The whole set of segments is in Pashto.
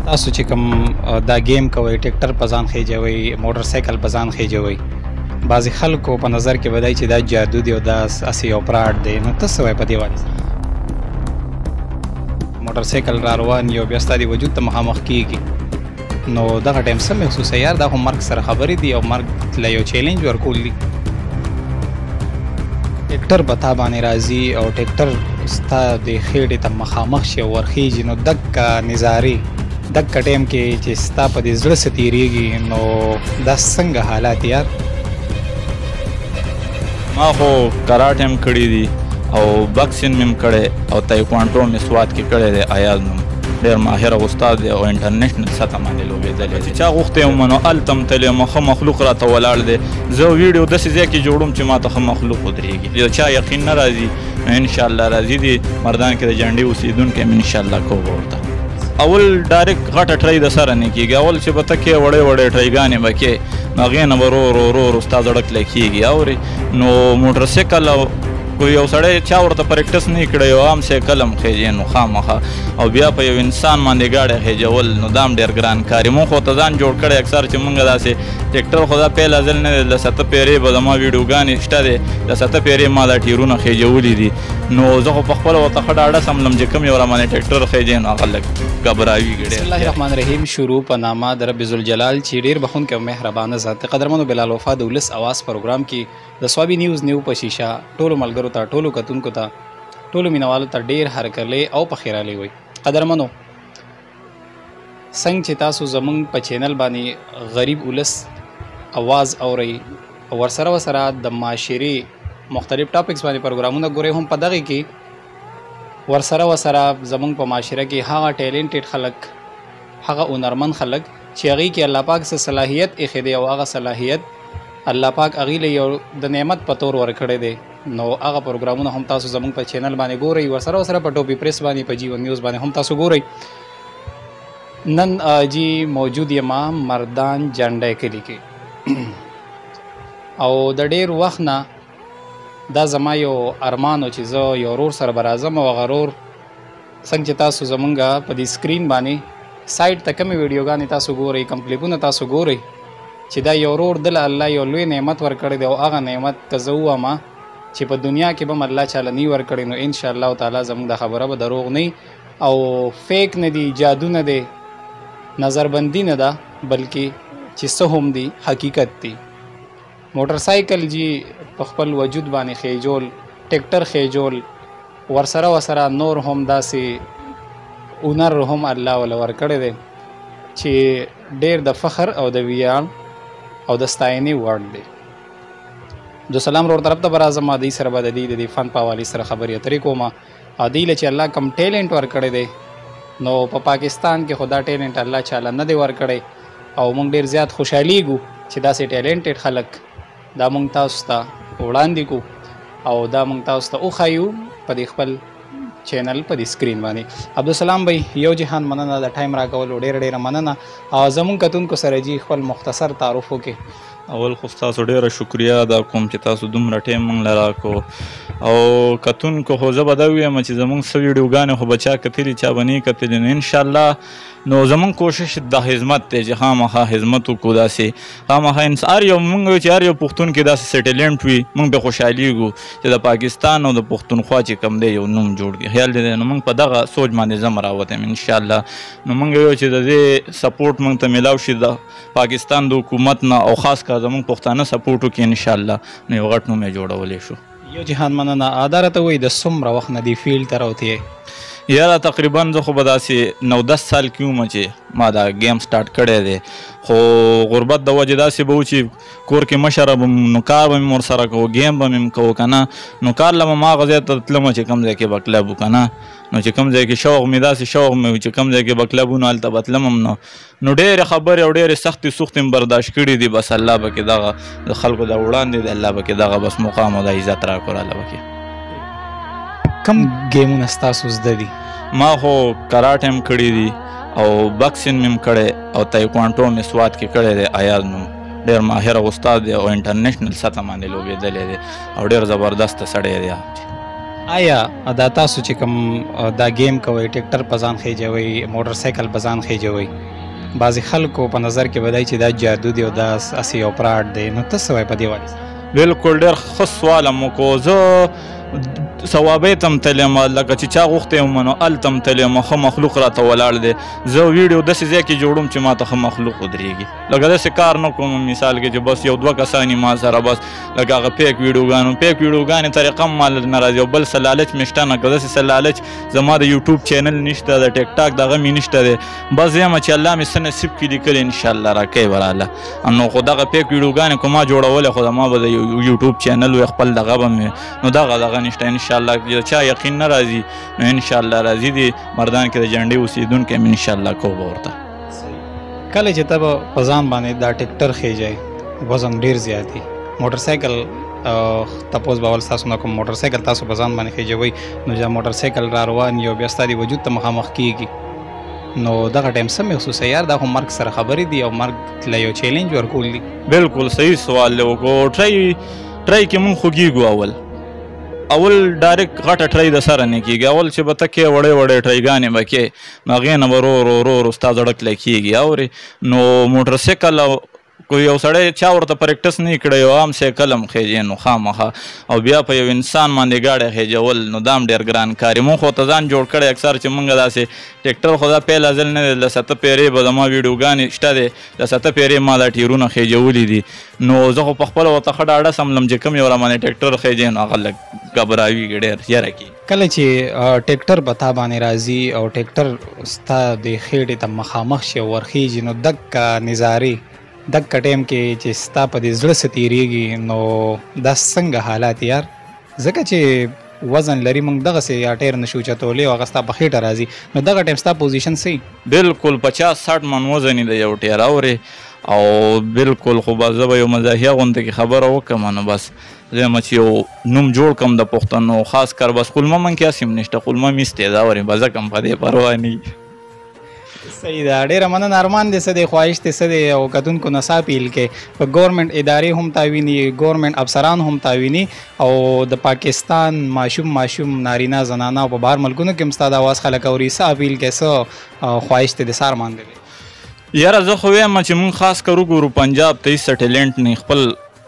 تاسو چې کوم دا گیم کوئ ټریکټر په ځان خېجوئ موټر سایکل په ځان خېجوئ بعضې خلکو په نظر کې بدای چې دا جادو دی او دا هسې یو فراډ دی نو ته څه وایې په دې باندې موټر سایکل را روان یو بیا ستا د وجود ته مخامخ کېږي نو دغه ټایم څه محسوسه یار دا خو مرګ سره خبرې دي او مرګ له یو چیلنج ورکول دي ټریکټر په تا باندې راځي او ټریکټر ستا د خېټې ته مخامخ شي او ورخېږي نو دکه نظارې دکه ټایم کې چې ستا په دې زړه څه تېرېږي نو دا څنګه حالات یار ما خو کراټ هم کړي دي او بکسینګ مې هم کړی او تایکوانډو مې سوات کې کړی دی ایاز نوم ډېر ماهره استاد دی او انټرنیشنل سطح باندې لوبېدلی دی چا غوښتی یم نو هلته هم تللی یم ښه مخلوق راته ولاړ دی زه ویډیو داسې ځای کې جوړوم چې ما ته ښه مخلوق ودرېږي د چا یقین نه راځي نو انشاءالله راځي دي مردان کې د جنډې اوسېدونکی یم انشاءالله کوبه ورته اول ډایرکټ غټه ټرۍ د سره نه کېږي اول چې به ته کې وړې وړې ټرېګانې به کې نو هغې نه به ورو ستا زړه کلی کېږي اورې نو موټرسایکل کو یو سړی چا ورته پریکټس نه کړی او عام سایکل هم خېجې نو خامخا او بیا په یو انسان باندې گاډی خېجول نو دا هم ډېر ګران کار یې مونږ خو ته ځان جوړ کړی اکثر چې مونږ داسې ټریکټر خو دا پیل ځل نه دی د سته پیرې به زما ویډیوګانې شته دی د سته پیرې ما دا ټیرونه خېجولي دي نو زه خو په خپله ورته ښه ډاډه سملم چې کوم یو راباندې ټریکټر خېجې نو هغه لږ ګبراوي بسم الله الرحمن الرحیم شروع په نامه د رب ذوالجلال چې ډېر بخښونکی او مهربانه ذات دی قدرمنو بلال وفا د ولس اواز پروګرام کې د سوابي نیوز نیو په شیشه ټولو ملګرو ته ټولو کتونکو ته ټولو مینوالو ته ډېر هرکلی او په خیرالی وي قدرمنو څنګه چې تاسو زموږ په چینل باندې غریب ولس اواز اورئ او ورسره د معاشرې مختلف ټاپکس باندې پروګرامونه ګورئ هم په دغې کې ورسره زموږ په معاشره کې هغه ټیلنټډ خلک هغه هنرمند خلک چې هغې کې الله پاک څه صلاحیت ایښی دی او هغه صلاحیت الله پاک هغې له یو د نعمت په طور ورکړی دی نو هغه پروګرامونه هم تاسو زموږ په چینل باندې ګورئ ورسره په ټوپي پریس باندې په جیون نیوز باندې هم تاسو ګورئ نن جی موجود یم مردان جنډی کلي کې او د ډېر وخت نه دا زما یو ارمان و چې زه یو ورور سره به راځم او هغه ورور څنګه چې تاسو زمونږ په دې سکرین باندې سایډ ته کومې ویډیوګانې تاسو ګورئ کوم کلیپونه تاسو ګورئ چې دا یو ورور دله الله یو لوی نعمت ورکړی دی او هغه نعمت که زه ووایم چې په دنیا کې به هم الله چاله نه ورکړی نو انشاءالله تعالی زموږ د خبره به دروغ نه او فیک نه دی جادو نه دی نظربندي نه ده بلکې چې څه هم دی حقیقت دی موټر سایکل جی په خپل وجود باندې خېجول ټریکټر خېجول ورسره نور هم داسې هنر هم الله وله ورکړی دی چې ډېر د فخر او د ویاړ او د ستاینې وړ دی جو سلام ورور طرف ته به راځم دوی سره به د دې فن په حوالې سره خبرې اترې کوم دوی له چې الله کم ټیلنټ ورکړی دی نو په پاکستان کې خو دا ټیلنټ الله چاله نه دی ورکړی او موږ ډېر زیات خوشحالیږو چې داسې ټیلنټډ خلک دا موږ تاسو ته وړاندې کو او دا موږ تاسو ته وښایو په دې خپل چینل په دې سکرین باندې عبدالسلام بھائی یو جهان مننه د ټایم راکولو ډېره مننه او زموږ کتونکو سره جی خپل مختصر تعارف وکړي اول خو ستاسو ډېره شکریه ادا کوم چې تاسو دومره ټایم موږ له راکړو او کتونکو خو زه به دا ووایم چې زموږ څه ویډیوګانې خو به چا کتلي چا به نه کتلي نو انشاءالله نو زموږ کوشش د خدمت دی چې خامخا خدمت وکړو داسې خامخا هر یو موږ وایو چې هر یو پښتون کې داسې سیټلنټ وي موږ پرې خوشحالیږو چې د پاکستان او د پښتونخوا چې کوم دی یو نوم جوړ کړي خیال دی نو موږ په دغه سوچ باندې زه هم راوتی یم انشاءالله نو موږ وایو چې د دې سپورټ موږ ته میلاو شي د پاکستان د حکومت نه او خاص کار زموږ پښتانه سپورټ وکړي انشاءالله نو یو غټ نوم یې جوړولی شو یو جهان مننه دا راته وایي د څومره وخت نه دې فیلډ ته راوتې یاره تقریبا زه خو به داسې 9-10 سال کې وم چې ما دا گیم سټارټ کړی دی خو غربت د وجې داسې به و چې کور کې مشره به نو کار به مې ورسره کوو گیم به مې کوو که نه نو کار له به ما هغه ځای ته تلمه چې کوم ځای کې به کلب و که نه نو چې کوم ځای کې شوق مې داسې شوق مې و چې کوم ځای کې به کلب و نو هلته به تلم هم نو ډېرې خبرې او ډېرې سختې سوختې مې برداشت کړي دي بس الله به کې دغه د خلکو د وړاندې دی الله به کې دغه بس مقام او د عزت راکړو الله به کې کوم ګیمونه ستاسو زده دي ما خو کراټ هم کړي دي او بکسینګ مې هم کړی او تایکوانډو مې سوات کې کړی دی ایاز نوم ډېر ماهره استاد دی او انټرنیشنل سطح باندې لوبېدلی دی او ډېر زبردسته سړی دی آیا دا تاسو چې کوم دا گیم کوئ ټیکټر په ځان خېجوئ موټر سایکل په ځان خېجوئ بعضې خلکو په نظر کې به دی چې دا جادو دی او دا هسې یو فراډ دی نو ته څه وایې په دې باندې بالکل ډېر ښه سوال مو کو زه ثوابې ته م تللی یم لکه چې چا غوښتی یم نو هلته م تللی یم ښه مخلوق راته ولاړ دی زه ویډیو داسې ځای کې جوړوم چې ما ته ښه مخلوق ودرېږي لکه داسې کار نه کوم مثال کې چې بس یو دوه کسان ما سره بس لکه هغه پیک ویډیوګانې طریقه م ما نه راځي او بل څه لالچ مې شته نه که داسې څه لالچ زما د یوټیوب چینل نشته د ټیک ټاک دغه مې نشته دی بس زه یم چې الله مې څه نصیب کړي لیکلی انشاءالله راکوي به راله نو خو دغه پیک ویډیوګانې که ما جوړولې خو زما به د یوټیوب چینل وي خپل دغه به مې نو دغه نشته انشاءالله چا یقین نه راځي نو انشاءالله راځي دي مردان کې د جنډې اوسېدونکی م انشاءالله کو به ورته کله چې ته به په ځان باندې دا ټیکټر خېجئ وزن ډېر زیات وي موټر سایکل تپوس به اول ستاسو نه کوم موټر سایکل تاسو په ځان باندې خېجوئ نو دا موټر سایکل را روان یو بیا ستا د وجود ته مخامخ کېږي نو دغه ټایم څه محسوسه یار دا خو مرګ سره خبرې دي او مرګ له یو چیلنج ورکول دي بالکل صحیح سوال دی وکړو ټرای کې مونږ خوږېږو اول ډایرکټ غټه ټرای د سره نه کېږي اول چې به ته کې وړې ټرایګانې به کې نو هغې نه به ورو ستا زړه کلی کېږي اورې نو موټر سایکل کو یو سړی چا ورته پریکټس نه کړی یو عام سایکل هم خېجي نو خامخا او بیا په یو انسان باندې گاډی خېجول نو دا هم ډېر ګران کار دی مونږ خو ته ځان جوړ کړی اکثر چې مونږ داسې ټیکټر خو دا پیل ځل نه دی له سته پیرې به زما ویډیوګانې شته دی له سته پیرې ما دا ټیرونه خېجولي دي نو زه خو په خپله ورته ښه ډاډه سملم چې کوم یو راباندې ټیکټر خېجي نو هغه لږ ګبراویږي ډېر یره کېږي کله چې ټیکټر به تا باندې راځي او ټیکټر ستا د خېټې ته مخامخ شي او ورخېږي نو دکه نظارې دکه ټایم کې چې ستا په دې زړه څه تېرېږي نو دا څنګه حالات یار ځکه چې وزن لري موږ دغسې یا ټایر نشو چتولی او هغه ستا په خېټه راځي نو دغه ټایم ستا پوزیشن څه بالکل 50-60 من وزن د یو ټایر اورې او بالکل خو به زه به یو مزاحیه غوندې کې خبره وکړم نو بس زه یم چې یو نوم جوړ کړم د پښتنو خاص کر بس خلمه من کې هسې هم نشته خلمه مې استعدا اورې به زه کم په دې پروا نه صحیح ده ډېره مننه ارمان دی څه دی خواهش دی څه دی او کتونکو نڅا اپیل کې په ګورنمنټ ادارې هم تاویني ګورنمنټ افسران هم تاویني او د پاکستان ماشوم نارینه زنانه او په بهر ملکونو کې هم ستا د اواز خلک اوري څه اپیل کې څه خواهش دی د څه ارمان دی یاره زه خو وایم چې مونږ خاص کر وګورو پنجاب ته هېڅ ټیلنټ نه خپل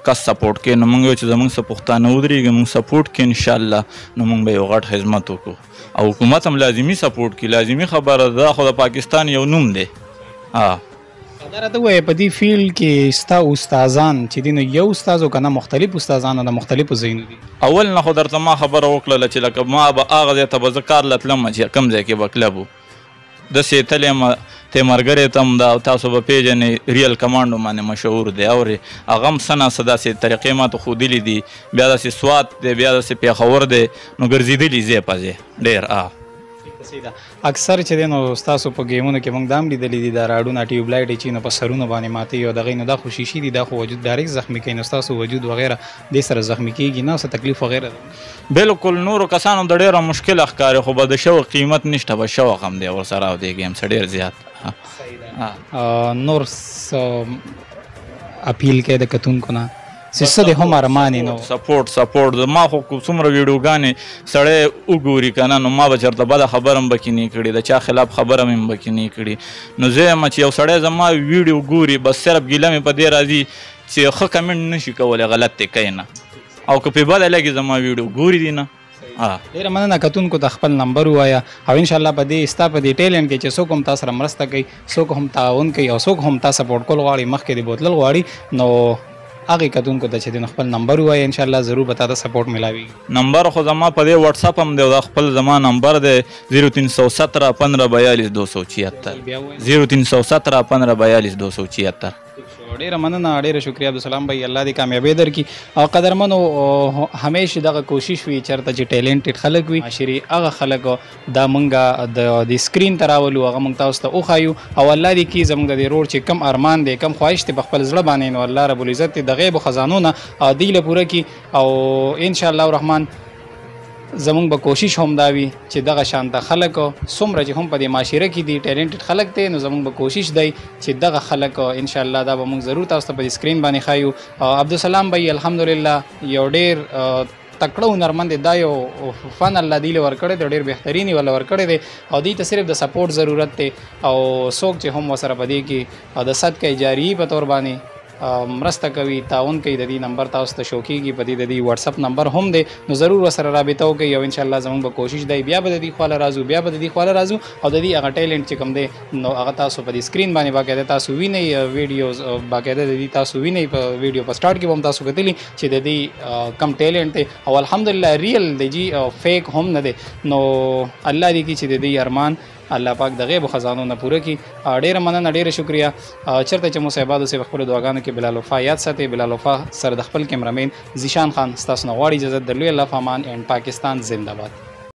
کس سپورټ کوي نو مونږ چې زمونږ څه پښتانه ودرېږي مونږ سپورټ کوي انشاءالله نو مونږ به یو غټ خدمت وکړو او حکومت هم لازمي سپورټ کوي لازمي خبره ده خو د پاکستان یو نوم دی دا راته ووایه په دې فیلډ کې ستا استادان چې دي نو یو استاد او که نه مختلف استادان د مختلفو ځایونو دي اول نه خو درته ما خبره وکړله چې لکه ما به هغه ځای ته به زه کار له تلم چې کوم ځای کې به کلب و داسې تللی یم تیمرګرې ته هم دا تاسو به پیژنئ ریل کمانډو باندې مشهور دی اورې هغه هم څه نه څه داسې طریقې ما ته ښودلي دي بیا داسې سوات دی بیا داسې پیښور دی نو ګرځېدلي ځای په ځای ډېر اکثر چې دی نو ستاسو په ګیمونو کې موږ دا هم لیدلي دي دا راډونه ټیوب لایټ چې نو په سرونو باندې ماتوي او دغې نو دا خو شیشې دي دا خو وجود ډایرکټ زخمي کوي نو ستاسو وجود وغیره دې سره زخمي کېږي نه څه تکلیف وغیره ده بالکل نورو کسانو د ډېره مشکله ښکاري خو به د شوق قیمت نشته به شوق هم دی ورسره او دې ګیم څه ډېر زیات نور اپیل کوي د کتونکو نه څه دی هم ارمانې نو سپورټ ما خو څومره ویډیوګانې سړی وګوري که نه نو ما به چېرته بده خبره هم پکې نه کړي د چا خلاف خبره مې هم پکې نه کړي نو زه یم چې یو سړی زما ویډیو ګوري بس صرف ګیله مې په دې راځي چې ښه کمنټ نشي کولی غلط دی کوي نه او که پې بده لګي زما ویډیو ګوري دي نه ډېره مننه کتونکو ته خپل نمبر ووایه او انشاءالله په دې ستا په دې ټیلنټ کې چې څوک هم تا سره مرسته کوي څوک هم تعاون کوي او څوک هم تا سپورټ کول غواړي مخکې دې بوتلل غواړي نو هغې کتونکو ته چې د خپل نمبر ووایه انشاءالله ضرور به تا ته سپورټ ملاویږي نمبر خو زما په دې وټساپ هم دی او دا خپل زما نمبر دی 0317 15 42 276 0317 15 42 276 ډېره مننه ډېره شکریه عبدالسلام بھائی الله دې کامیابۍ درکړي او قدرمنو همیشه دغه کوشش وي چېرته چې ټیلنټډ خلک وي معاشري هغه خلک دا موږ د سکرین ته راولو هغه موږ تاسو ته وښایو او الله دې کړي زموږ د دې روډ چې کم ارمان دی کم خواهش دی په خپل زړه باندې نو الله رب العزت د غیب خزانو نه دوی له پوره کړي او انشاءالله الرحمن زمونږ به کوشش هم دا وي چې دغه شانته خلک څومره چې هم په دې معاشره کې دي ټیلنټډ خلک دی نو زمونږ به کوشش دی چې دغه خلک انشاءالله دا به موږ ضرور تاسو ته په دې سکرین باندې ښایو عبدالسلام بھائی الحمدلله یو ډېر تکړه هنرمند دا یو فن الله دی له ورکړی د ډېر بهترینی ولا ورکړی دی او دې ته صرف د سپورټ ضرورت دی او څوک چې هم وسره پدې کې د صدقه جاریه په تور باندې مرسته کوي تعاون کوي د دې نمبر تاسو ته شو کېږي په دې د دې واتس اپ نمبر هم دی نو ضرور وسره رابطه وکړئ او ان شاء الله زموږ به کوشش دی بیا به د دې خواله راځو بیا به د دې خواله راځو او د دې هغه ټیلنټ چې کوم دی نو هغه تاسو په دې سکرین باندې باقاعده تاسو وینئ ویډیوز باقاعده د دې تاسو وینئ په ویډیو په سٹارټ کې هم تاسو کتلی چې د دې کم ټیلنټ دی او الحمدلله ریل دی جی فیک هم نه دی نو الله دې کې چې د دې ارمان الله پاک د غیب خزانو نه پوره کی ډیره مننه ډیره شکریا چرته چې مو صاحبادو سه خپل دعاګانو کې بلال وفا یاد ساتي بلال وفا سر د خپل کیمرامین زیشان خان ستاسو نه غواړي اجازه درلوي الله فامان اینڈ پاکستان زنده باد